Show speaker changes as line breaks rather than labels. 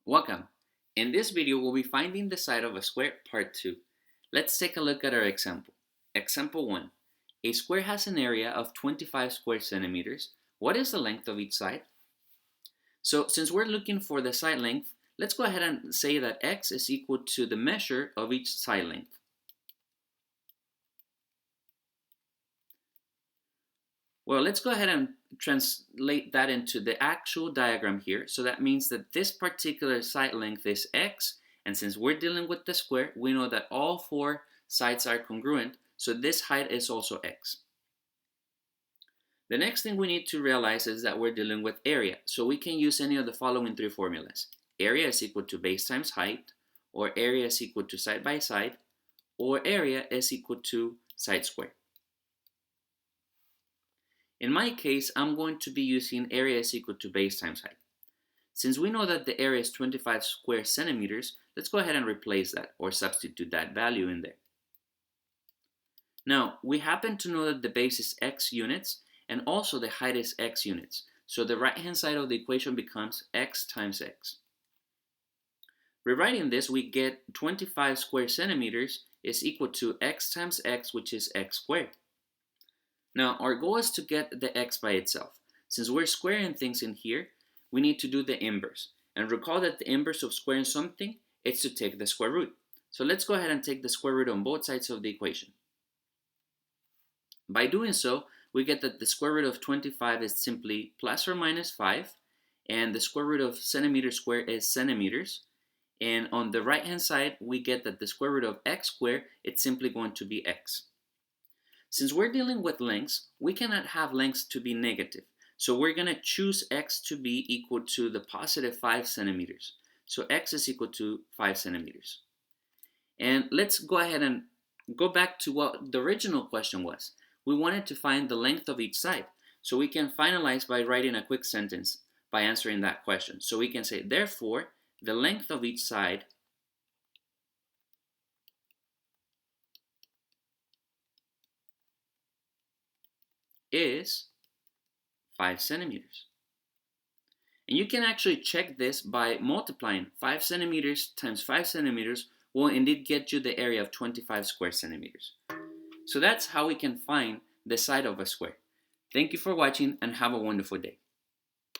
Welcome. In this video, we'll be finding the side of a square, part 2. Let's take a look at our example. Example 1. A square has an area of 25 square centimeters. What is the length of each side? So since we're looking for the side length, let's go ahead and say that x is equal to the measure of each side length. Well, let's go ahead and translate that into the actual diagram here. So that means that this particular side length is x, and since we're dealing with the square, we know that all four sides are congruent, so this height is also x. The next thing we need to realize is that we're dealing with area, so we can use any of the following three formulas. Area is equal to base times height, or area is equal to side by side, or area is equal to side square. In my case, I'm going to be using area is equal to base times height. Since we know that the area is 25 square centimeters, let's go ahead and replace that or substitute that value in there. Now, we happen to know that the base is x units and also the height is x units. So the right-hand side of the equation becomes x times x. Rewriting this, we get 25 square centimeters is equal to x times x, which is x squared. Now, our goal is to get the x by itself. Since we're squaring things in here, we need to do the inverse. And recall that the inverse of squaring something is to take the square root. So let's go ahead and take the square root on both sides of the equation. By doing so, we get that the square root of 25 is simply plus or minus 5, and the square root of centimeter squared is centimeters. And on the right-hand side, we get that the square root of x squared, it's simply going to be x. Since we're dealing with lengths, we cannot have lengths to be negative. So we're going to choose x to be equal to the positive 5 centimeters. So x is equal to 5 centimeters. And let's go ahead and go back to what the original question was. We wanted to find the length of each side. So we can finalize by writing a quick sentence by answering that question. So we can say, therefore, the length of each side is 5 centimeters. And you can actually check this by multiplying 5 centimeters times 5 centimeters will indeed get you the area of 25 square centimeters. So that's how we can find the side of a square. Thank you for watching and have a wonderful day.